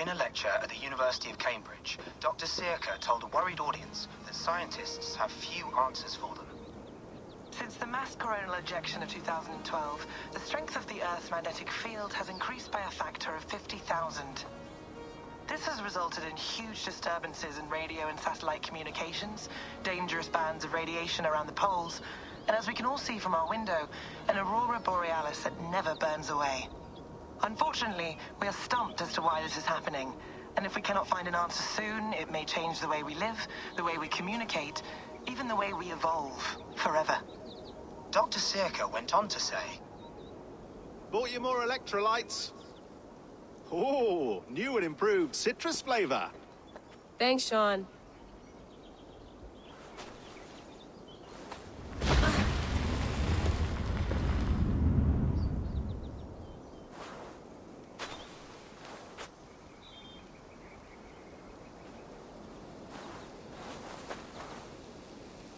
In a lecture at the University of Cambridge, Dr. Searca told a worried audience that scientists have few answers for them. Since the mass coronal ejection of 2012, the strength of the Earth's magnetic field has increased by a factor of 50,000. This has resulted in huge disturbances in radio and satellite communications, dangerous bands of radiation around the poles, and as we can all see from our window, an aurora borealis that never burns away. Unfortunately, we are stumped as to why this is happening, and if we cannot find an answer soon, it may change the way we live, the way we communicate, even the way we evolve, forever. Dr. Searca went on to say, "Bought you more electrolytes? Oh, new and improved citrus flavor." Thanks, Sean.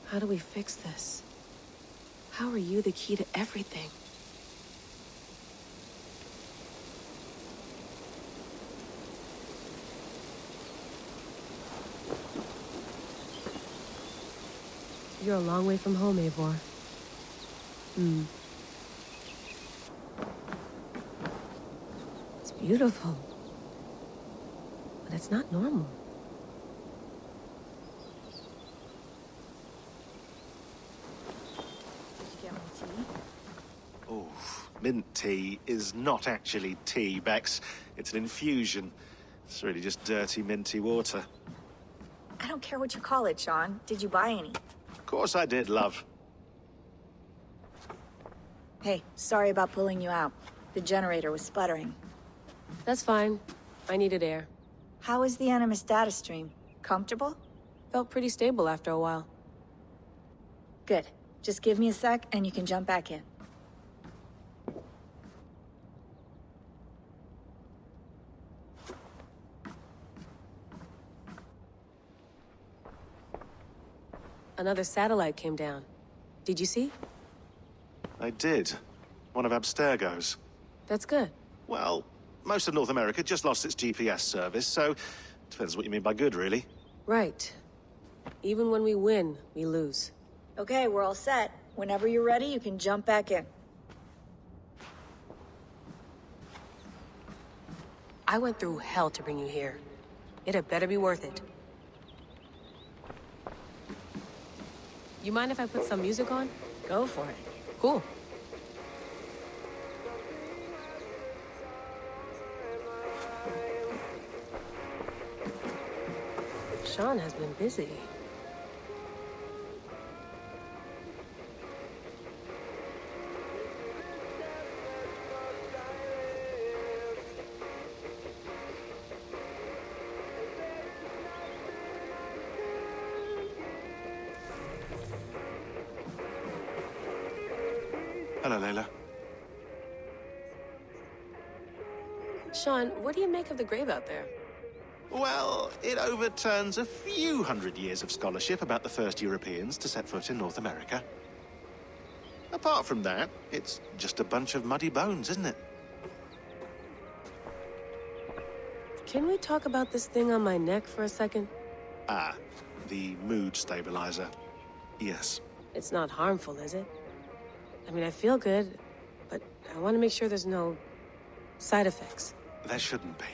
How do we fix this? How are you the key to everything? You're a long way from home, Eivor. It's beautiful. But it's not normal. Oh, mint tea is not actually tea, Bex. It's an infusion. It's really just dirty, minty water. I don't care what you call it, Sean. Did you buy any? Of course I did, love. Hey, sorry about pulling you out. The generator was sputtering. That's fine. I needed air. How is the Animus data stream? Comfortable? Felt pretty stable after a while. Good. Just give me a sec and you can jump back in. Another satellite came down. Did you see? I did. One of Abstergo's. That's good. Well, most of North America just lost its GPS service, so depends what you mean by good, really. Right. Even when we win, we lose. Okay, we're all set. Whenever you're ready, you can jump back in. I went through hell to bring you here. It had better be worth it. You mind if I put some music on? Go for it. Cool. Sean has been busy. Hello, Layla. Sean, what do you make of the grave out there? Well, it overturns a few hundred years of scholarship about the first Europeans to set foot in North America. Apart from that, it's just a bunch of muddy bones, isn't it? Can we talk about this thing on my neck for a second? Ah, the mood stabilizer. Yes. It's not harmful, is it? I mean, I feel good, but I want to make sure there's no side effects. There shouldn't be.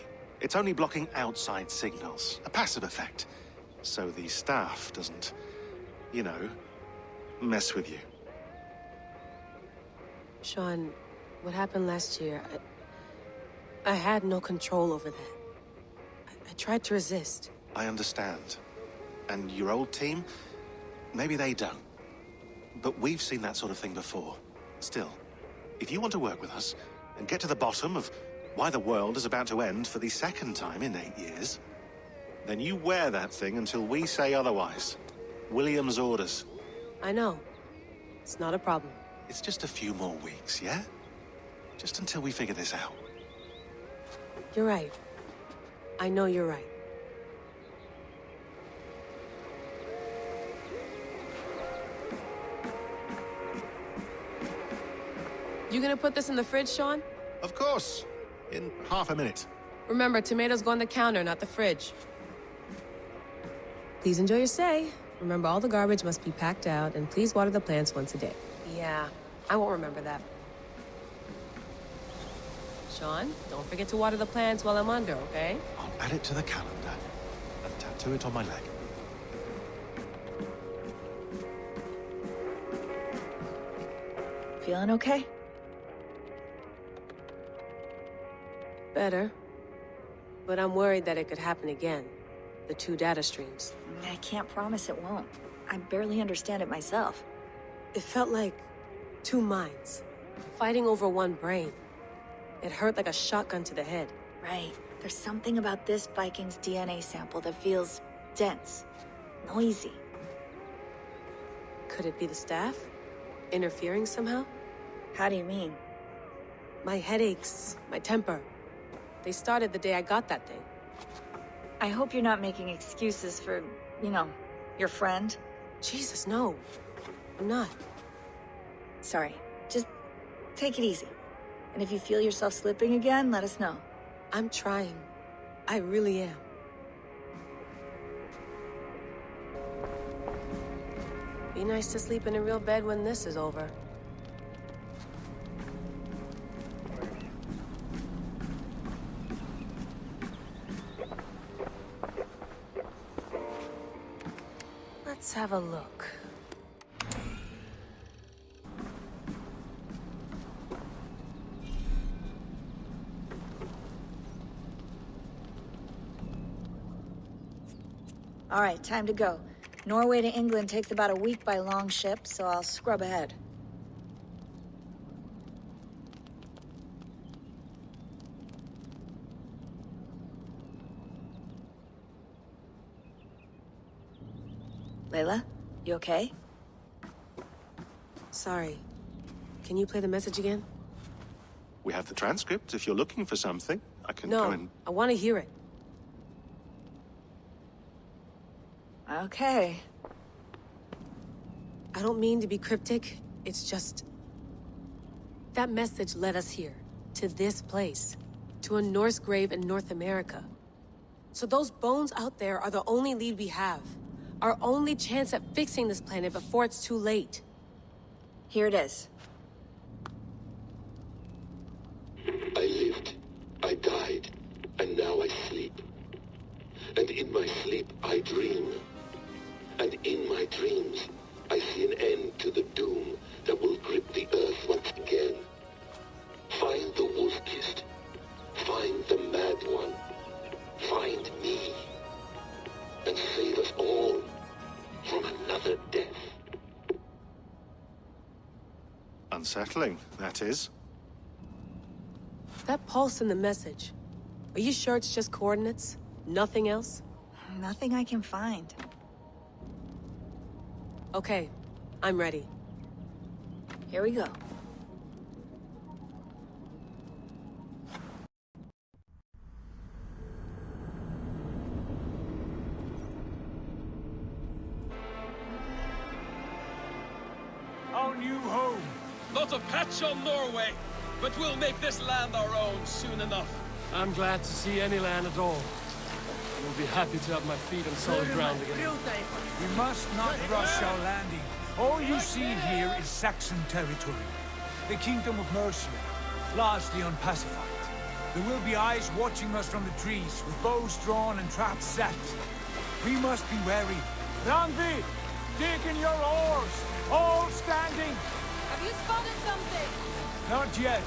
It's only blocking outside signals, a passive effect. So the staff doesn't, you know, mess with you. Sean, what happened last year, I had no control over that. I tried to resist. I understand. And your old team, maybe they don't. But we've seen that sort of thing before. Still, if you want to work with us and get to the bottom of why the world is about to end for the second time in 8 years, then you wear that thing until we say otherwise. William's orders. I know. It's not a problem. It's just a few more weeks, yeah? Just until we figure this out. You're right. I know you're right. You gonna put this in the fridge, Sean? Of course. In half a minute. Remember, tomatoes go on the counter, not the fridge. Please enjoy your stay. Remember, all the garbage must be packed out, and please water the plants once a day. Yeah, I won't remember that. Sean, don't forget to water the plants while I'm under, okay? I'll add it to the calendar and tattoo it on my leg. Feeling okay? Better. But I'm worried that it could happen again. The two data streams. I can't promise it won't. I barely understand it myself. It felt like two minds, fighting over one brain. It hurt like a shotgun to the head. Right. There's something about this Viking's DNA sample that feels dense, noisy. Could it be the staff? Interfering somehow? How do you mean? My headaches, my temper. They started the day I got that thing. I hope you're not making excuses for, your friend. Jesus, no. I'm not. Sorry. Just take it easy. And if you feel yourself slipping again, let us know. I'm trying. I really am. Be nice to sleep in a real bed when this is over. Let's have a look. All right, time to go. Norway to England takes about a week by long ship, so I'll scrub ahead. Layla, you okay? Sorry. Can you play the message again? We have the transcript. If you're looking for something, I can No, go and... I want to hear it. Okay. I don't mean to be cryptic. It's just... that message led us here. To this place. To a Norse grave in North America. So those bones out there are the only lead we have. Our only chance at fixing this planet before it's too late. Here it is. I lived, I died, and now I sleep. And in my sleep I dream. And in my dreams, I see an end to the doom that will grip the earth once again. Find the wolf-kissed. Find the mad one. Find me. And save us all from another death. Unsettling, that is. That pulse in the message. Are you sure it's just coordinates? Nothing else? Nothing I can find. Okay, I'm ready. Here we go. Our new home. Not a patch on Norway, but we'll make this land our own soon enough. I'm glad to see any land at all. I will be happy to have my feet on solid ground again. We must not rush our landing. All you see here is Saxon territory. The Kingdom of Mercia, largely unpacified. There will be eyes watching us from the trees, with bows drawn and traps set. We must be wary. Randvi, dig in your oars, all standing. Have you spotted something? Not yet.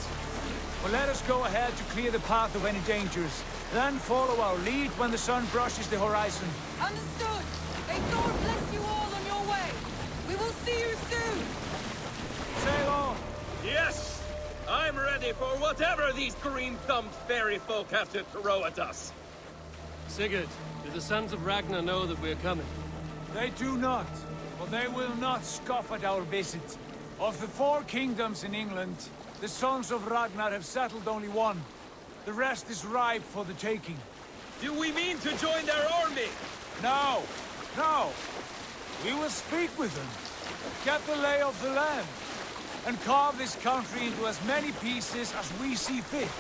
But let us go ahead to clear the path of any dangers. Then follow our lead when the sun brushes the horizon. Understood. May Thor bless you all on your way. We will see you soon. Sail on. Yes! I'm ready for whatever these green-thumbed fairy folk have to throw at us. Sigurd, do the sons of Ragnar know that we're coming? They do not, but they will not scoff at our visit. Of the 4 kingdoms in England, the sons of Ragnar have settled only one. The rest is ripe for the taking. Do we mean to join their army? No, no. We will speak with them, get the lay of the land, and carve this country into as many pieces as we see fit.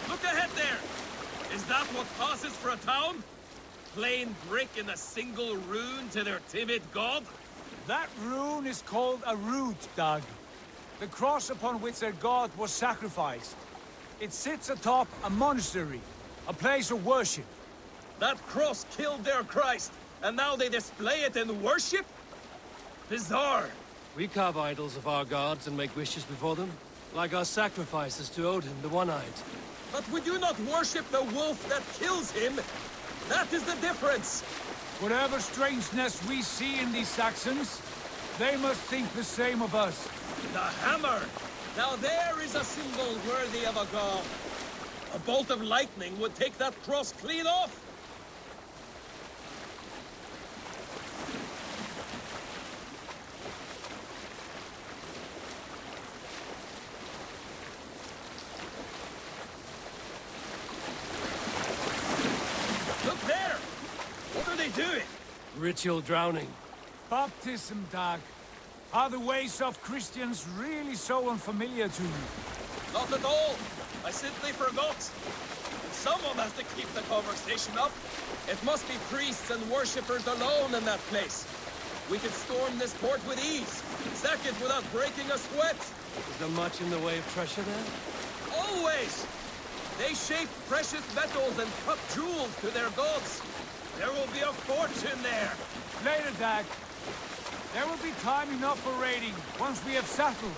Look ahead there! Is that what passes for a town? Plain brick in a single rune to their timid god? That rune is called a root, Doug. The cross upon which their god was sacrificed. It sits atop a monastery, a place of worship. That cross killed their Christ, and now they display it in worship? Bizarre. We carve idols of our gods and make wishes before them, like our sacrifices to Odin, the One-Eyed. But we do not worship the wolf that kills him. That is the difference. Whatever strangeness we see in these Saxons, they must think the same of us. The hammer! Now there is a symbol worthy of a god. A bolt of lightning would take that cross clean off. Look there! What are they doing? Ritual drowning. Baptism, Doug. Are the ways of Christians really so unfamiliar to you? Not at all. I simply forgot. Someone has to keep the conversation up. It must be priests and worshippers alone in that place. We could storm this port with ease. Sack it without breaking a sweat. Is there much in the way of treasure there? Always! They shape precious metals and cut jewels to their gods. There will be a fortune there. Later, Doug. There will be time enough for raiding, once we have settled.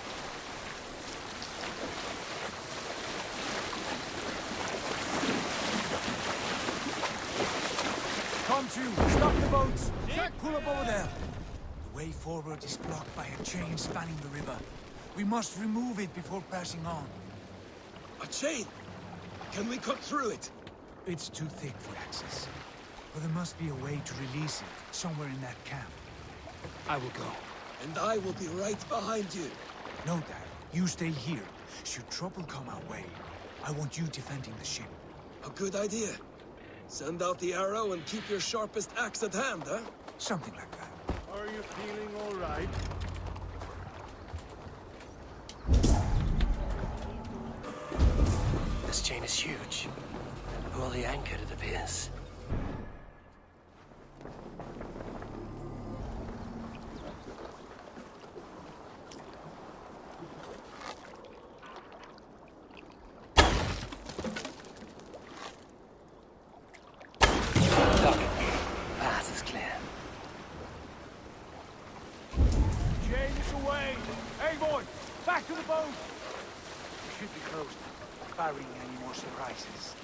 Come to, stop the boats! Pull up over there! The way forward is blocked by a chain spanning the river. We must remove it before passing on. A chain? Can we cut through it? It's too thick for access. But there must be a way to release it, somewhere in that camp. I will go. And I will be right behind you. No, Dad. You stay here. Should trouble come our way, I want you defending the ship. A good idea. Send out the arrow and keep your sharpest axe at hand, huh? Something like that. Are you feeling all right? This chain is huge. And poorly anchored, it appears. Path is clear. Chain is away! Hey, boy! Back to the boat! We should be close now, barring any more surprises.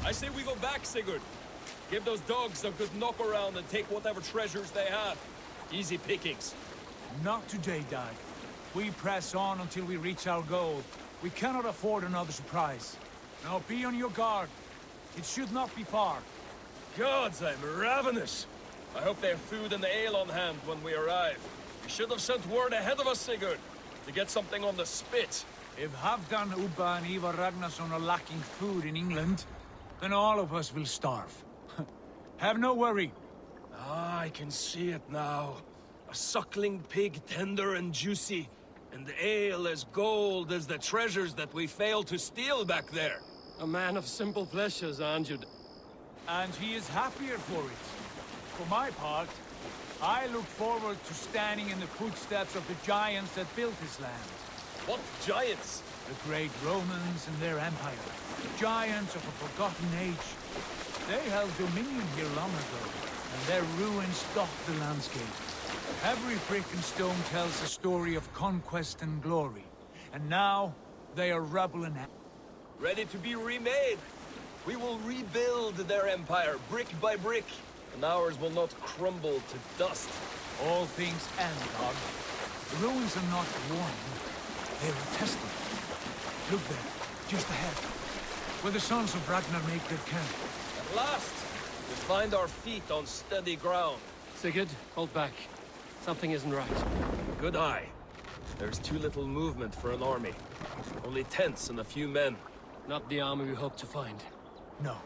I say we go back, Sigurd. Give those dogs a good knock around and take whatever treasures they have. Easy pickings. Not today, Dad. We press on until we reach our goal. We cannot afford another surprise. Now be on your guard. It should not be far. Gods, I'm ravenous. I hope they have food and ale on hand when we arrive. We should have sent word ahead of us, Sigurd, to get something on the spit. If Halfdan, Ubba and Ivar Ragnarsson are lacking food in England, then all of us will starve. Have no worry. Ah, I can see it now. A suckling pig, tender and juicy. And the ale as gold as the treasures that we failed to steal back there. A man of simple pleasures, aren't you? And he is happier for it. For my part, I look forward to standing in the footsteps of the giants that built this land. What giants? The great Romans and their empire. Giants of a forgotten age. They held dominion here long ago, and their ruins dot the landscape. Every brick and stone tells a story of conquest and glory. And now, they are rubble and Ready to be remade. We will rebuild their empire, brick by brick, and ours will not crumble to dust. all things end, dog. The ruins are not warning. They're a testament. Look there, just ahead. where the sons of Ragnar make their camp. At last, we find our feet on steady ground. Sigurd, hold back. Something isn't right. Good eye. There's too little movement for an army. Only tents and a few men. Not the army we hoped to find. No.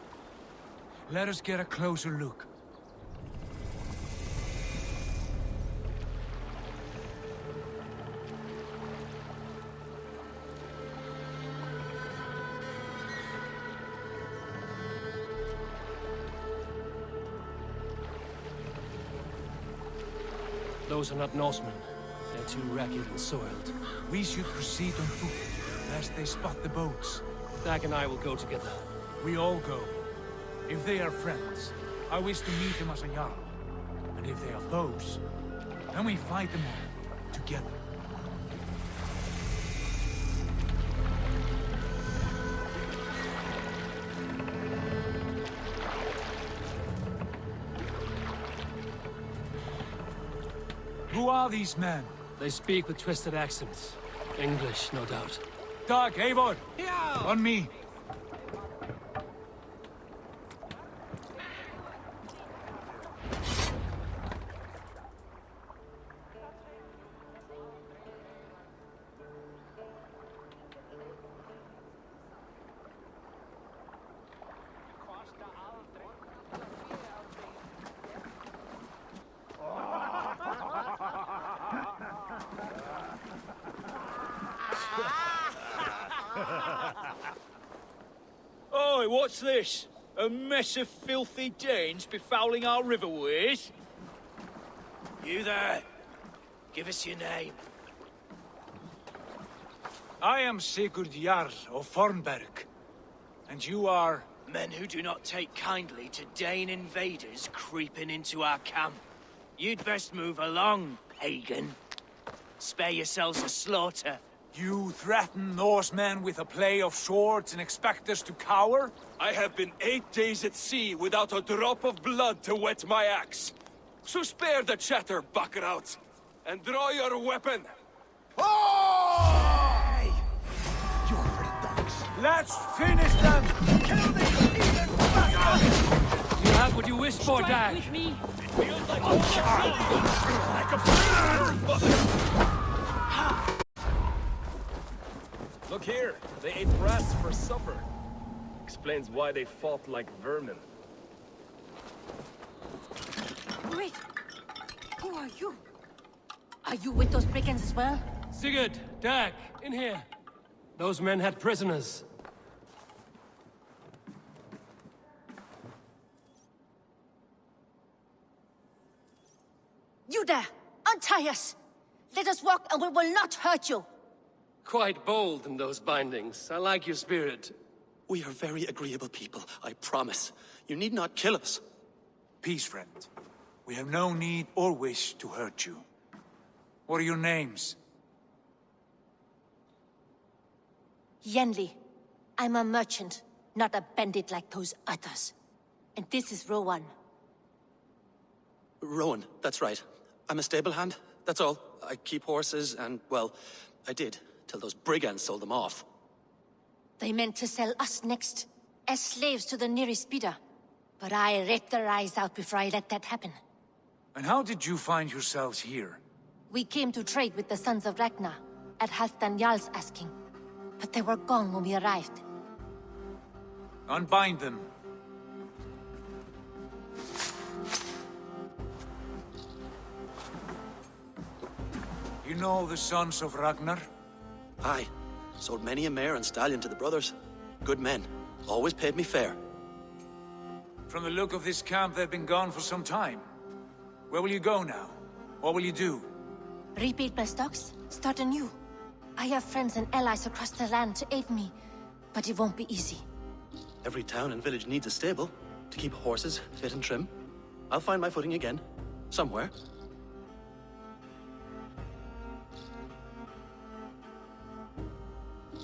Let us get a closer look. Those are not Norsemen. They're too ragged and soiled. We should proceed on foot, lest they spot the boats. Dag and I will go together. We all go. If they are friends, I wish to meet them as a Jarl. And if they are foes, then we fight them all, together. Who are these men? They speak with twisted accents. English, no doubt. Dag, Eivor! Yeah! On me! Oi, what's this? A mess of filthy Danes befouling our riverways? You there! Give us your name. I am Sigurd Jarl of Fornberg. And you are... Men who do not take kindly to Dane invaders creeping into our camp. You'd best move along, pagan. Spare yourselves a slaughter. You threaten Norsemen with a play of swords and expect us to cower? I have been 8 days at sea without a drop of blood to wet my axe. So spare the chatter, buckerouts, and draw your weapon. Oh! You're for the dogs. Let's finish them! Kill the heathen bastard! You have what you wished for, Dag. With me. Feels like Look here, they ate rats for supper. Explains why they fought like vermin. Wait! Who are you? Are you with those brigands as well? Sigurd, Dag, in here. Those men had prisoners. You there! Untie us! Let us walk and we will not hurt you! Quite bold in those bindings. I like your spirit. We are very agreeable people, I promise. You need not kill us. Peace, friend. We have no need or wish to hurt you. What are your names? Yenli. I'm a merchant, not a bandit like those others. And this is Rowan. Rowan, that's right. I'm a stable hand, that's all. I keep horses and, well, I did, till those brigands sold them off. They meant to sell us next, as slaves to the nearest bidder. But I ripped their eyes out before I let that happen. And how did you find yourselves here? We came to trade with the sons of Ragnar, at Halfdan Jarl's asking. But they were gone when we arrived. Unbind them. You know the sons of Ragnar? Aye. Sold many a mare and stallion to the brothers. Good men. Always paid me fair. From the look of this camp, they've been gone for some time. Where will you go now? What will you do? Rebuild my stocks, start anew. I have friends and allies across the land to aid me, but it won't be easy. Every town and village needs a stable to keep horses fit and trim. I'll find my footing again. Somewhere.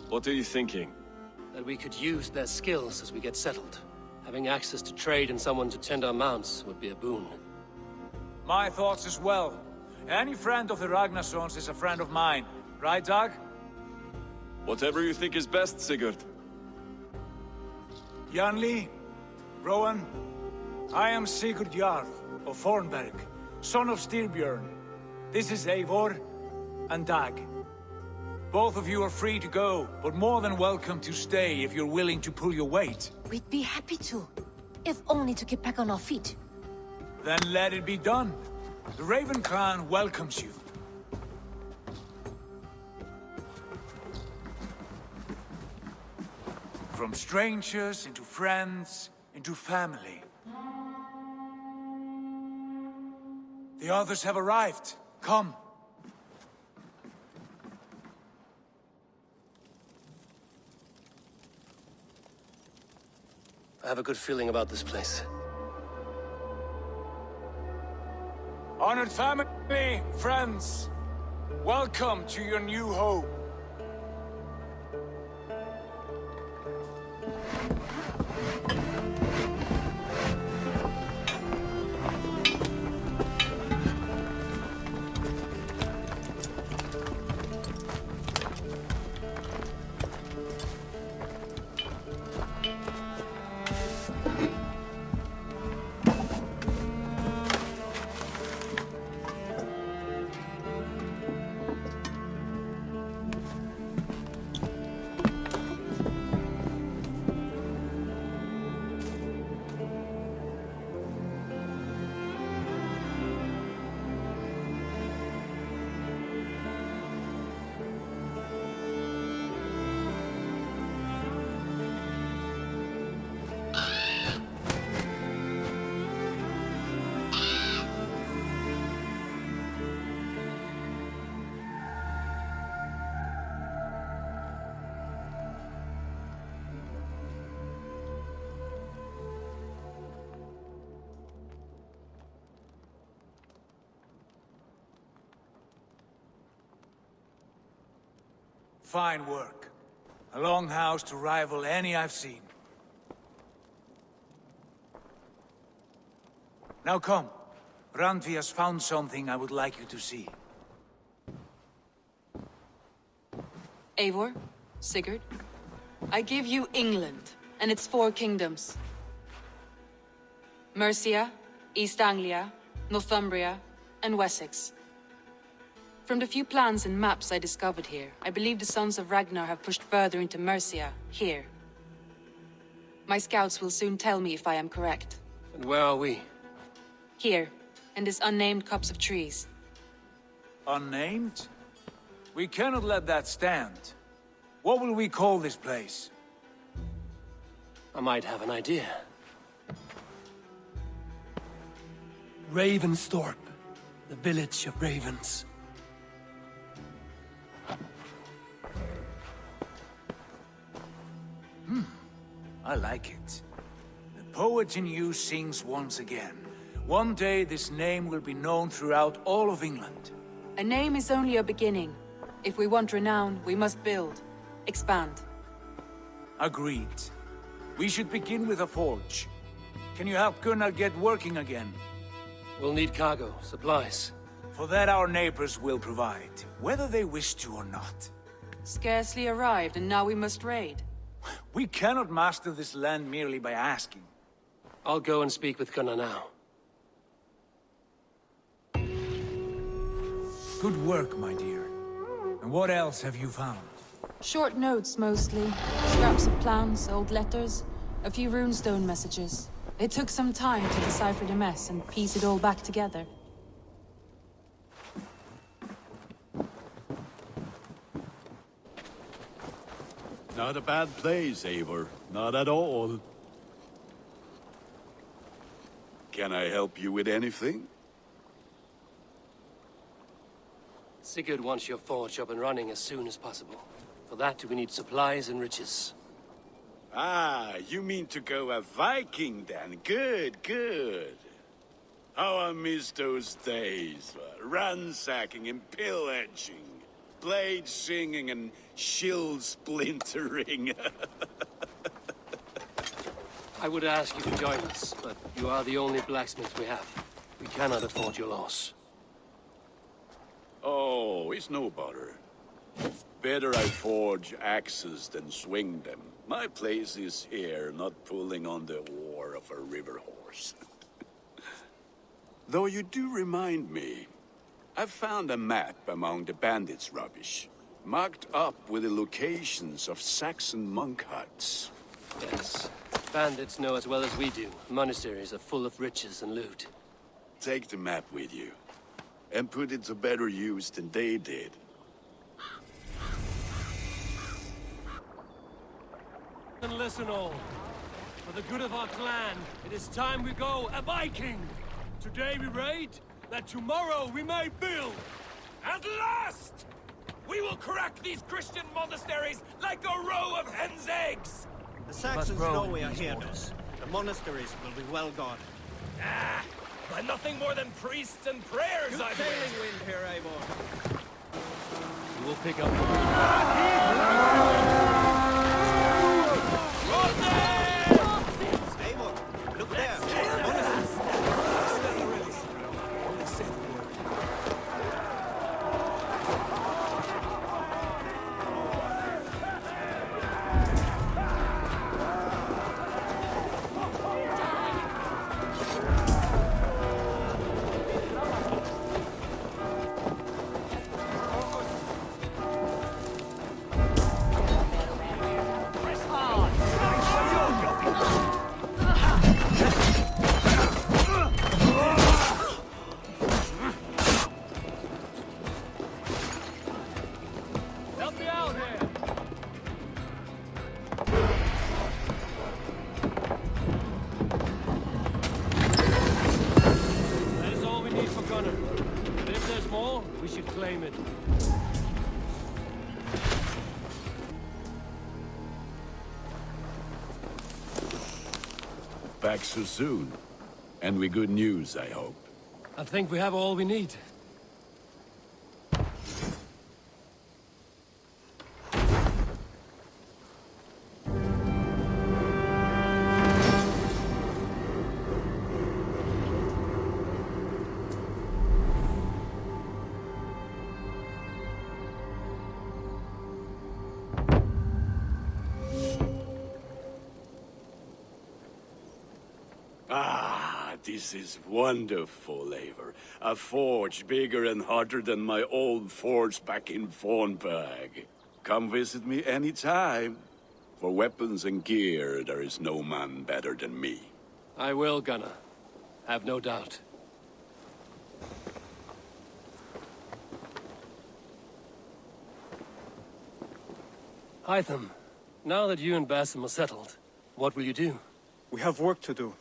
What are you thinking? That we could use their skills as we get settled. Having access to trade and someone to tend our mounts would be a boon. My thoughts as well. Any friend of the Ragnarsons is a friend of mine. Right, Dag? Whatever you think is best, Sigurd. Janli, Rowan, I am Sigurd Jarl of Fornberg, son of Styrbjörn. This is Eivor and Dag. Both of you are free to go, but more than welcome to stay if you're willing to pull your weight. We'd be happy to, if only to get back on our feet. Then let it be done. The Raven Clan welcomes you. From strangers into friends, into family. The others have arrived. Come. I have a good feeling about this place. Honored family, friends, welcome to your new home. Fine work. A longhouse to rival any I've seen. Now come. Randvi has found something I would like you to see. Eivor, Sigurd, I give you England and its 4 kingdoms. Mercia, East Anglia, Northumbria, and Wessex. From the few plans and maps I discovered here, I believe the Sons of Ragnar have pushed further into Mercia, here. My scouts will soon tell me if I am correct. And where are we? Here, in this unnamed copse of trees. Unnamed? We cannot let that stand. What will we call this place? I might have an idea. Ravensthorpe, the village of ravens. I like it. The poet in you sings once again. One day this name will be known throughout all of England. A name is only a beginning. If we want renown, we must build, expand. Agreed. We should begin with a forge. Can you help Gunnar get working again? We'll need cargo, supplies. For that our neighbors will provide, whether they wish to or not. Scarcely arrived, and now we must raid. We cannot master this land merely by asking. I'll go and speak with Gunnar now. Good work, my dear. And what else have you found? Short notes, mostly. Scraps of plans, old letters, a few runestone messages. It took some time to decipher the mess and piece it all back together. Not a bad place, Eivor. Not at all. Can I help you with anything? Sigurd wants your forge up and running as soon as possible. For that, we need supplies and riches. Ah, you mean to go a Viking then? Good, good. How I miss those days. Ransacking and pillaging. Blade singing and shield splintering. I would ask you to join us, but you are the only blacksmith we have. We cannot afford your loss. Oh, it's no bother. Better I forge axes than swing them. My place is here, not pulling on the oar of a river horse. Though you do remind me, I found a map among the bandits' rubbish, marked up with the locations of Saxon monk huts. Yes. Bandits know as well as we do. Monasteries are full of riches and loot. Take the map with you, and put it to better use than they did. And listen all. For the good of our clan, it is time we go a Viking! Today we raid, that tomorrow we may build! At last! We will crack these Christian monasteries like a row of hen's eggs! The Saxons know we are here, though. The monasteries will be well guarded. Ah, by nothing more than priests and prayers, Good I sailing wind here, Eivor. We will pick up Eivor, look there. Help me out here! That is all we need for Gunnar. But if there's more, we should claim it. Back so soon. And with good news, I hope. I think we have all we need. Ah, this is wonderful, Eivor. A forge bigger and hotter than my old forge back in Fornburg. Come visit me anytime. For weapons and gear, there is no man better than me. I will, Gunnar. Have no doubt. Hytham, now that you and Basim are settled, what will you do? We have work to do.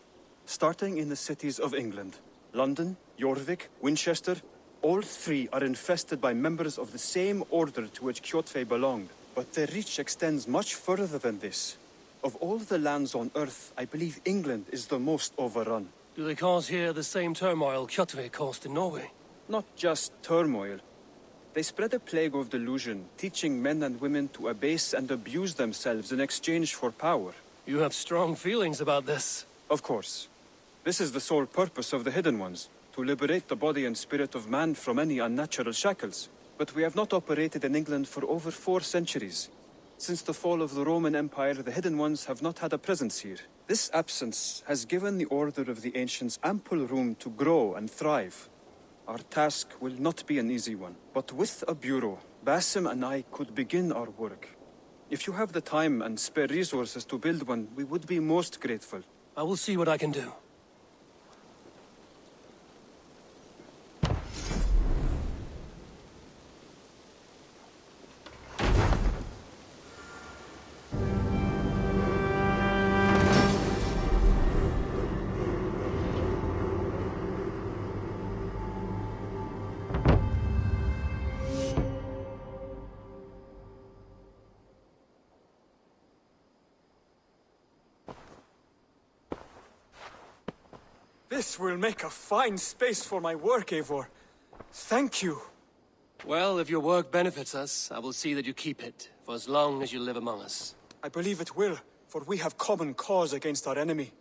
Starting in the cities of England. London, Jorvik, Winchester, all three are infested by members of the same order to which Kjotve belonged. But their reach extends much further than this. Of all the lands on Earth, I believe England is the most overrun. Do they cause here the same turmoil Kjotve caused in Norway? Not just turmoil. They spread a plague of delusion, teaching men and women to abase and abuse themselves in exchange for power. You have strong feelings about this. Of course. This is the sole purpose of the Hidden Ones, to liberate the body and spirit of man from any unnatural shackles. But we have not operated in England for over 4 centuries. Since the fall of the Roman Empire, the Hidden Ones have not had a presence here. This absence has given the Order of the Ancients ample room to grow and thrive. Our task will not be an easy one, but with a bureau, Basim and I could begin our work. If you have the time and spare resources to build one, we would be most grateful. I will see what I can do. This will make a fine space for my work, Eivor. Thank you. Well, if your work benefits us, I will see that you keep it, for as long as you live among us. I believe it will, for we have common cause against our enemy.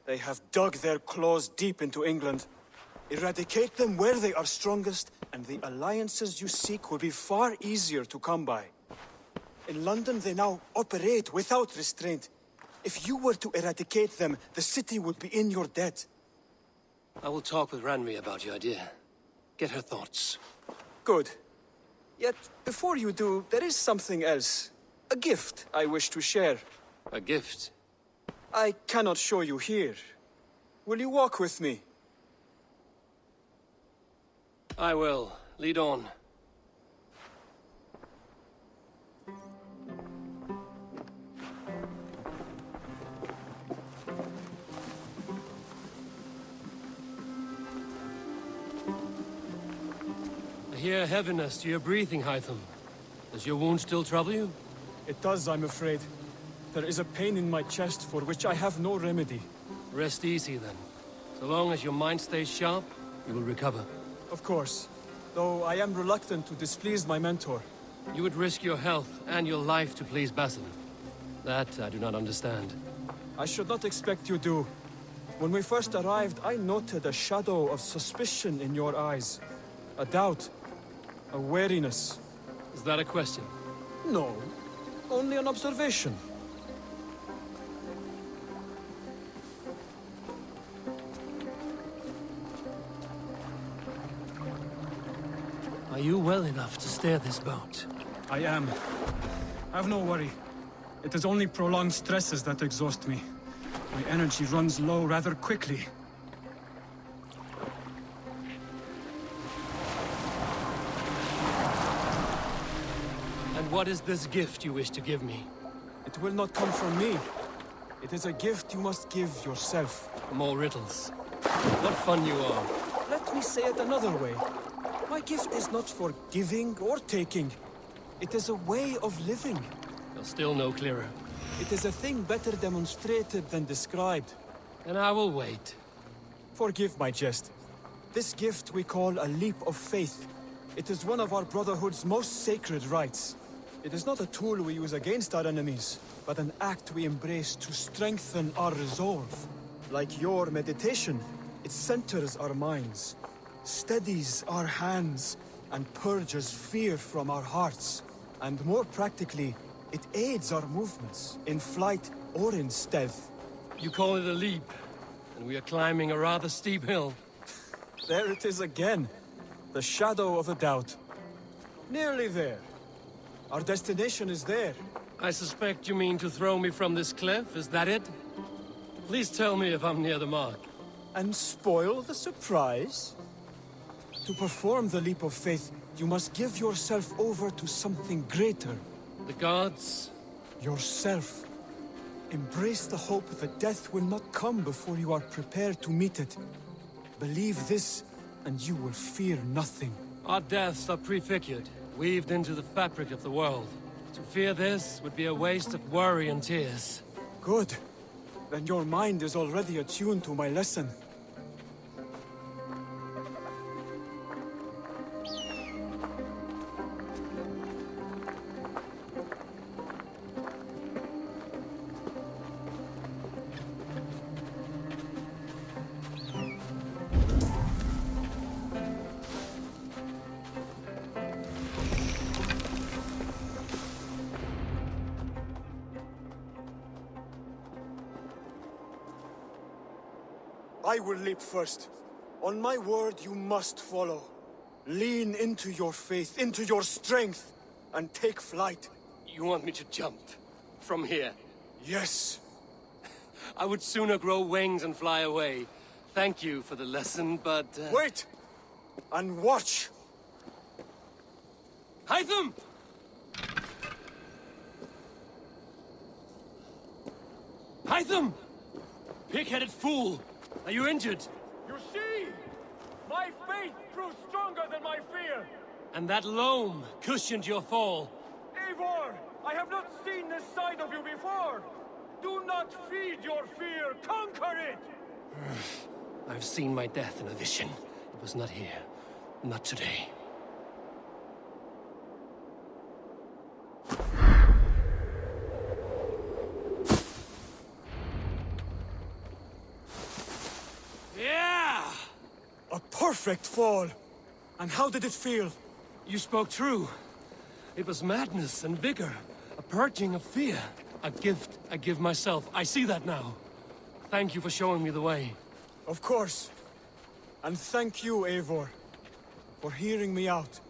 They have dug their claws deep into England. Eradicate them where they are strongest, and the alliances you seek will be far easier to come by. In London, they now operate without restraint. If you were to eradicate them, the city would be in your debt. I will talk with Ranri about your idea. Get her thoughts. Good. Yet, before you do, there is something else. A gift I wish to share. A gift? I cannot show you here. Will you walk with me? I will. Lead on. I hear heaviness to your breathing, Hytham. Does your wound still trouble you? It does, I'm afraid. There is a pain in my chest for which I have no remedy. Rest easy, then. So long as your mind stays sharp, you will recover. Of course. Though I am reluctant to displease my mentor. You would risk your health and your life to please Basin. That I do not understand. I should not expect you do. When we first arrived, I noted a shadow of suspicion in your eyes. A doubt. A wariness. Is that a question? No. Only an observation. Are you well enough to steer this boat? I am. Have no worry. It is only prolonged stresses that exhaust me. My energy runs low rather quickly. And what is this gift you wish to give me? It will not come from me. It is a gift you must give yourself. More riddles. What fun you are. Let me say it another way. My gift is not for giving or taking. It is a way of living. You're still no clearer. It is a thing better demonstrated than described. And I will wait. Forgive my jest. This gift we call a leap of faith. It is one of our Brotherhood's most sacred rites. It is not a tool we use against our enemies, but an act we embrace to strengthen our resolve. Like your meditation, it centers our minds, steadies our hands, and purges fear from our hearts. And more practically, it aids our movements, in flight or in stealth. You call it a leap, and we are climbing a rather steep hill. There it is again. The shadow of a doubt. Nearly there. Our destination is there. I suspect you mean to throw me from this cliff, is that it? Please tell me if I'm near the mark. And spoil the surprise? To perform the leap of faith, you must give yourself over to something greater. The gods? Yourself. Embrace the hope that death will not come before you are prepared to meet it. Believe this, and you will fear nothing. Our deaths are prefigured, weaved into the fabric of the world. To fear this would be a waste of worry and tears. Good. Then your mind is already attuned to my lesson. I will leap first. On my word, you must follow. Lean into your faith, into your strength, and take flight. You want me to jump? From here? Yes. I would sooner grow wings and fly away. Thank you for the lesson, but... Wait! And watch! Hytham! Hytham! Pig-headed fool! Are you injured? You see? My faith proved stronger than my fear! And that loam cushioned your fall. Eivor! I have not seen this side of you before! Do not feed your fear, conquer it! I've seen my death in a vision. It was not here. Not today. Yeah! A perfect fall! And how did it feel? You spoke true. It was madness and vigor. A purging of fear. A gift I give myself. I see that now. Thank you for showing me the way. Of course. And thank you, Eivor, for hearing me out.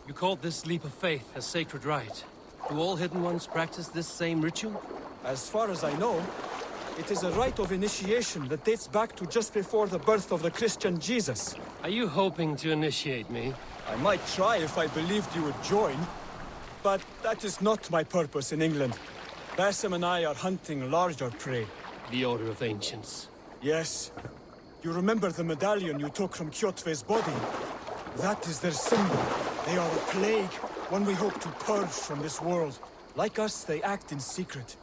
You called this leap of faith a sacred rite. Do all Hidden Ones practice this same ritual? As far as I know, it is a rite of initiation that dates back to just before the birth of the Christian Jesus. Are you hoping to initiate me? I might try if I believed you would join, but that is not my purpose in England. Basim and I are hunting larger prey. The Order of Ancients. Yes. You remember the medallion you took from Kjotve's body? That is their symbol. They are a plague, one we hope to purge from this world. Like us, they act in secret.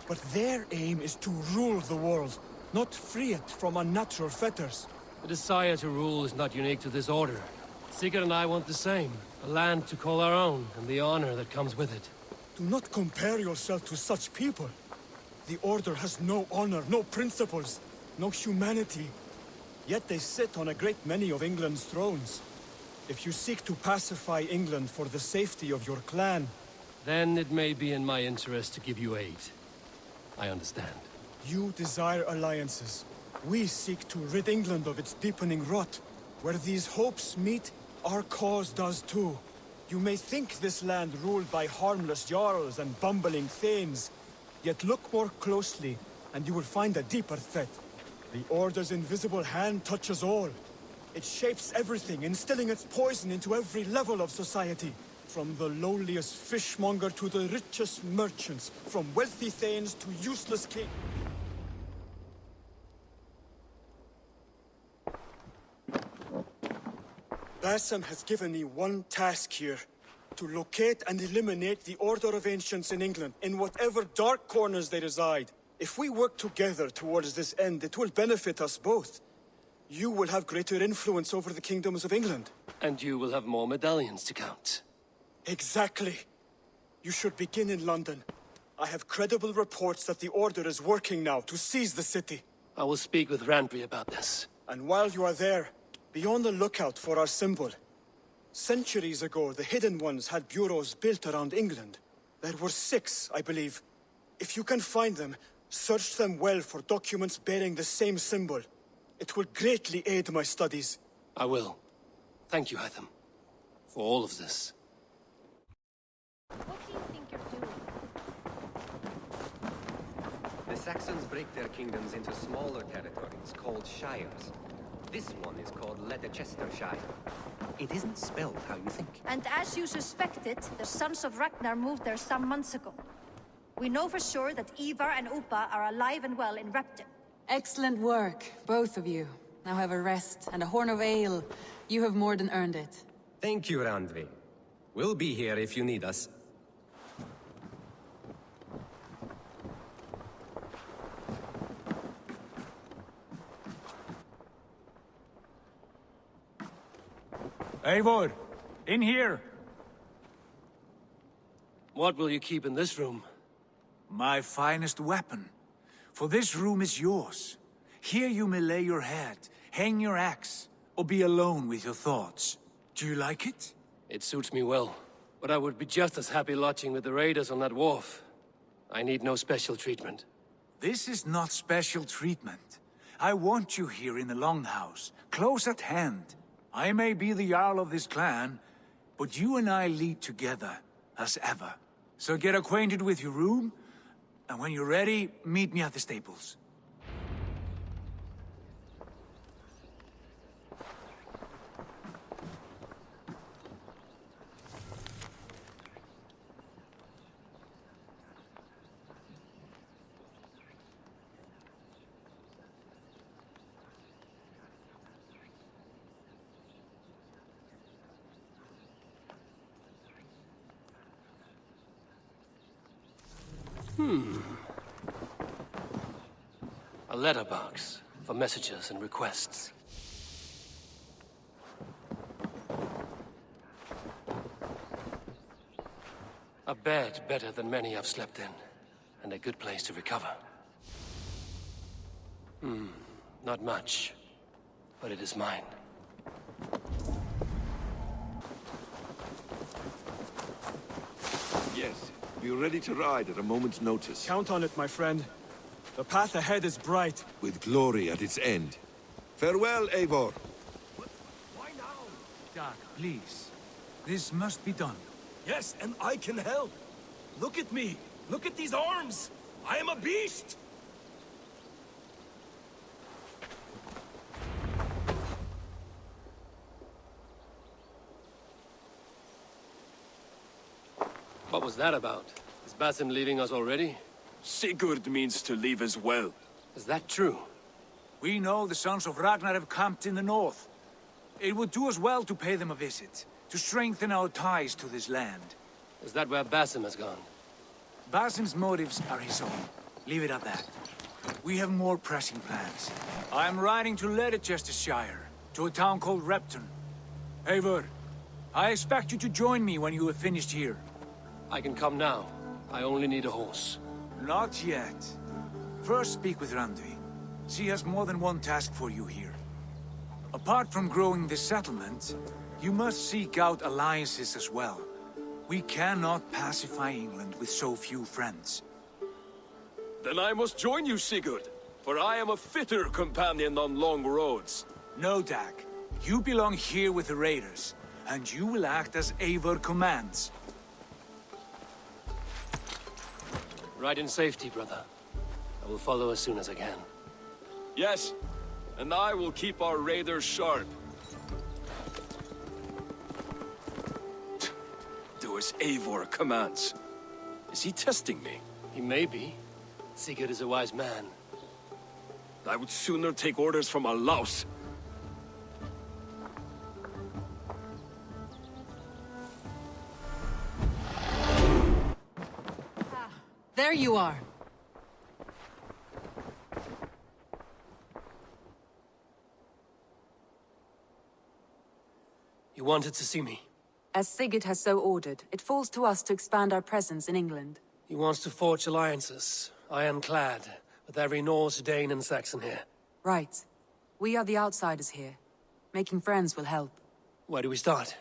But their aim is to rule the world, not free it from unnatural fetters. The desire to rule is not unique to this order. Sigurd and I want the same. A land to call our own, and the honor that comes with it. Do not compare yourself to such people. The Order has no honor, no principles, no humanity. Yet they sit on a great many of England's thrones. If you seek to pacify England for the safety of your clan... Then it may be in my interest to give you aid. I understand. You desire alliances. We seek to rid England of its deepening rot. Where these hopes meet, our cause does too. You may think this land ruled by harmless jarls and bumbling thanes. Yet look more closely, and you will find a deeper threat. The Order's invisible hand touches all. It shapes everything, instilling its poison into every level of society. From the lowliest fishmonger to the richest merchants, from wealthy thanes to useless kings. Basim has given me one task here. To locate and eliminate the Order of Ancients in England, in whatever dark corners they reside. If we work together towards this end, it will benefit us both. You will have greater influence over the kingdoms of England. And you will have more medallions to count. Exactly. You should begin in London. I have credible reports that the Order is working now to seize the city. I will speak with Randvi about this. And while you are there, be on the lookout for our symbol. Centuries ago, the Hidden Ones had bureaus built around England. There were 6, I believe. If you can find them, search them well for documents bearing the same symbol. It will greatly aid my studies. I will. Thank you, Hytham, for all of this. What do you think you're doing? The Saxons break their kingdoms into smaller territories called shires. This one is called Leicestershire. It isn't spelled how you think. And as you suspected, the Sons of Ragnar moved there some months ago. We know for sure that Ivar and Upa are alive and well in Repton. Excellent work, both of you. Now have a rest and a horn of ale. You have more than earned it. Thank you, Randvi. We'll be here if you need us. Eivor, in here! What will you keep in this room? My finest weapon. For this room is yours. Here you may lay your head, hang your axe, or be alone with your thoughts. Do you like it? It suits me well, but I would be just as happy lodging with the raiders on that wharf. I need no special treatment. This is not special treatment. I want you here in the Longhouse, close at hand. I may be the Jarl of this clan, but you and I lead together, as ever. So get acquainted with your room, and when you're ready, meet me at the stables. A letterbox for messages and requests. A bed better than many I've slept in, and a good place to recover. Not much, but it is mine. Yes, be ready to ride at a moment's notice. Count on it, my friend. The path ahead is bright. With glory at its end. Farewell, Eivor. Why now? Dag, please. This must be done. Yes, and I can help. Look at me. Look at these arms. I am a beast. What was that about? Is Basim leaving us already? Sigurd means to leave as well. Is that true? We know the sons of Ragnar have camped in the north. It would do us well to pay them a visit, to strengthen our ties to this land. Is that where Basim has gone? Basim's motives are his own. Leave it at that. We have more pressing plans. I am riding to Leicestershire, to a town called Repton. Eivor, I expect you to join me when you have finished here. I can come now. I only need a horse. Not yet. First speak with Randvi. She has more than one task for you here. Apart from growing this settlement, you must seek out alliances as well. We cannot pacify England with so few friends. Then I must join you, Sigurd, for I am a fitter companion on long roads. No, Dag. You belong here with the raiders, and you will act as Eivor commands. Ride in safety, brother. I will follow as soon as I can. Yes, and I will keep our raiders sharp. Do as Eivor commands. Is he testing me? He may be. Sigurd is a wise man. I would sooner take orders from a louse. There you are. You wanted to see me? As Sigurd has so ordered, it falls to us to expand our presence in England. He wants to forge alliances, ironclad, with every Norse, Dane, and Saxon here. Right. We are the outsiders here. Making friends will help. Where do we start?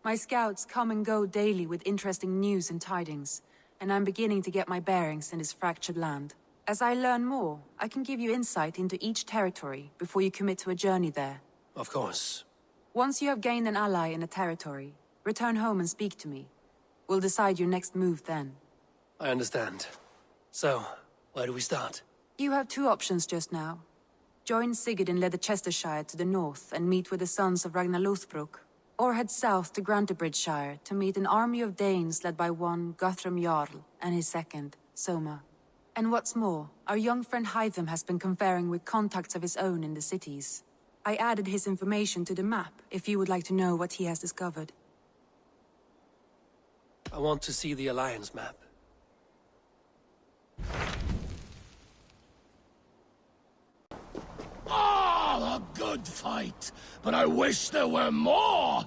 My scouts come and go daily with interesting news and tidings, and I'm beginning to get my bearings in this fractured land. As I learn more, I can give you insight into each territory before you commit to a journey there. Of course. Once you have gained an ally in a territory, return home and speak to me. We'll decide your next move then. I understand. So, where do we start? You have two options just now. Join Sigurd in Leicestershire to the north and meet with the sons of Ragnar Lothbrok, or head south to Grantebridgeshire to meet an army of Danes led by one Guthrum Jarl and his second, Soma. And what's more, our young friend Hytham has been conferring with contacts of his own in the cities. I added his information to the map if you would like to know what he has discovered. I want to see the Alliance map. Ah, a good fight, but I wish there were more!